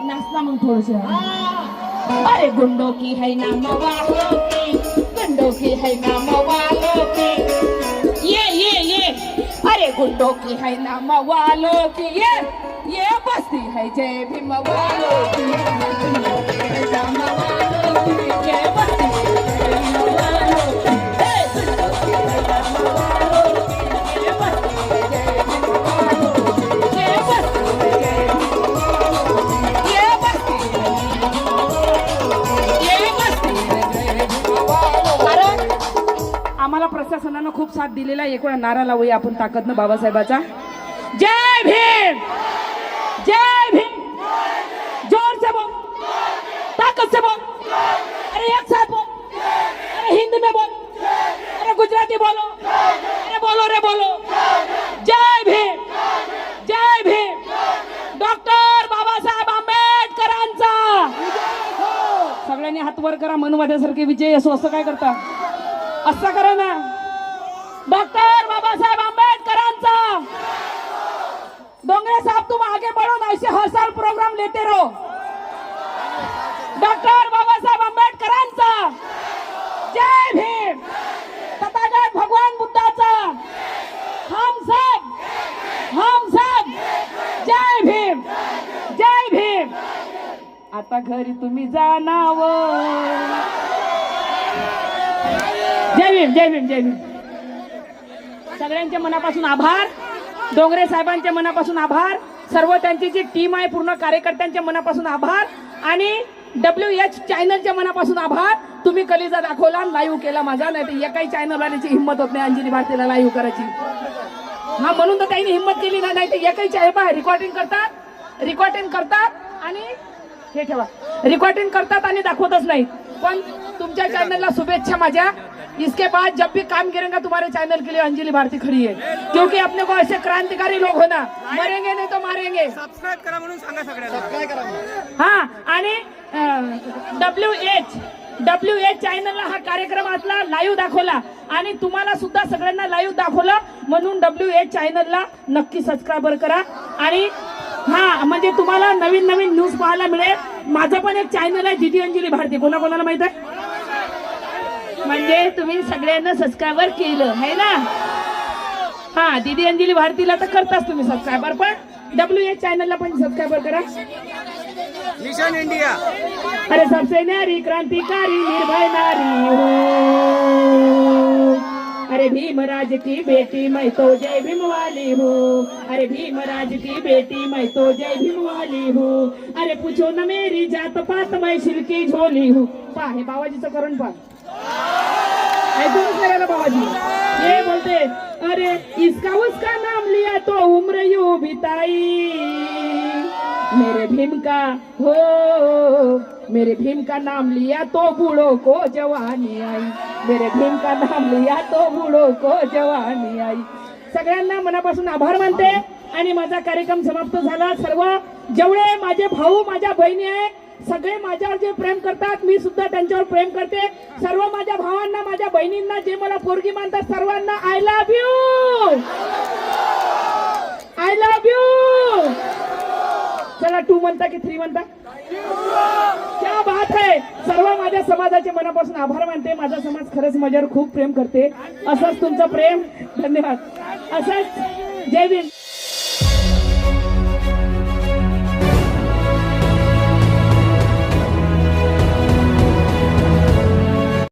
नाचना मग थोडस। अरे गुंडों की है नाम वालों की, गुंडों की है नाम वालों की, ये अरे गुंडों की है नाम वालों की, ये बस्ती है जय भीम वालों की, गुंडों की है नाम वालों की, ये बस्ती है जय भीम वालों की, गुंडों की है नाम वालों की, ये बस्ती है जय भीम वालों की, ये बस्ती है जय भीम वालों की, ये बस्ती है, ये बस्ती है जय भीम वालों। कारण आम्हाला प्रशासनानं खूप साथ दिलेला आहे। एक वेळा नारा लावूया आपण ताकदनं बाबासाहेबाचा, जय भीम, जय भीम, जोर से बोल, ताकत से बोल, अरे एक साथ बोल, अरे हिंदी में बोल, अरे गुजराती बोलो, अरे बोलो रे बोलो, जय भीम, जय भीम, डॉक्टर बाबासाहेब आंबेडकरांचा। सगळ्यांनी हात वर करा, मनवाद्यासारखे विजय असो, असं काय करता, असं करा ना, डॉक्टर बाबासाहेब आंबेडकरांचा। डोंगरे साहब तुम आगे बढ़ो ना, ऐसे हर साल प्रोग्राम लेते रहो। डॉक्टर बाबासाहेब आंबेडकरांचा जय भीम, तथागत भगवान बुद्धाचा हम सब जय भीम, जय भीम। आता घरी तुम्ही जाणावं, जय भीम, जय भीम, जय भीम। सगळ्यांच्या मनापासून आभार, डोंगरे साहेबांच्या मनापासून आभार, सर्व त्यांची जी टीम आहे पूर्ण कार्यकर्त्यांच्या मनापासून आभार, आणि WH चॅनलच्या मनापासून आभार। तुम्ही कलिजा दाखवला, लाईव्ह केला माझा, नाही तर एकाही चॅनल वाल्याची हिंमत होत नाही अंजली भारतीला लाईव्ह करायची। हा म्हणून तर त्यांनी हिंमत केली नाही तर एकाही चॅनल रेकॉर्डिंग करतात आणि हे ठेवा, रेकॉर्डिंग करतात आणि दाखवतच नाही। पण तुमच्या चॅनलला शुभेच्छा माझ्या। इसके बाद जब भी काम करेंगे तुम्हारे चैनल के लिए अंजलि भारती खड़ी है, क्योंकि अपने को ऐसे क्रांतिकारी लोग होना, मरेंगे नहीं तो मारेंगे। सबस्क्राइब करा म्हणून सांगा सगळ्यांना। हाँ, आणि WH चॅनलला हा कार्यक्रम असला लाईव्ह दाखवला आणि तुम्हाला सुद्धा सगळ्यांना लाईव्ह दाखवलं, म्हणून WH चॅनलला नक्की सबस्क्राइबर करा। आणि हा म्हणजे तुम्हाला नवीन नवीन न्यूज पाहायला मिळेल। माझं पण एक चॅनल आहे दीदी अंजली भारती, कोणाकोणाला माहित आहे, म्हणजे तुम्ही सगळ्यांना सबस्क्राइबर केलं है ना। हा, दीदी अंजली भारतीला तर करताच तुम्ही सबस्क्राइबर, पण WH चॅनलला पण सबस्क्राइबर करा। मिशन इंडिया, अरे सबसे न्यारी क्रांतिकारी निर्भय नारी हो, अरे भीमराज की बेटी मैं तो जय भीम वाली हूँ, अरे भीमराज की बेटी मैं तो जय भीम वाली हूँ, अरे पूछो न मेरी जात पात मैं सिल्की झोली हूँ। पहा हे बाबाजीचं करून पहा, ऐकून करा ना बाबाजी। ये बोलते, अरे इसका उसका नाम लिया तो उम्र यूं बिताई, मेरे भीम का हो, मेरे भीम का नाम लिया तो बूढ़ों को जवानी आई, मेरे भीम का नाम लिया तो बूढ़ों को जवानी आई। सगळ्यांना मनापासून आभार मानते आणि माझा कार्यक्रम समाप्त झाला। सर्व जेवढे माझे भाऊ माझ्या बहिणी आहे सगळे माझ्यावर जे प्रेम करतात, मी सुद्धा त्यांच्यावर प्रेम करते। सर्व माझ्या भावांना माझ्या बहिणींना जे मला पोरगी मानतात सर्वांना I love you, I love you. चला 2 म्हणता की 3 म्हणता, क्या बात है। सर्व माझ्या समाजाचे मनापासून आभार मानते। माझा समाज खरंच माझ्यावर खूप प्रेम करते। असंच तुमचं प्रेम, धन्यवाद। असंच जय भीम।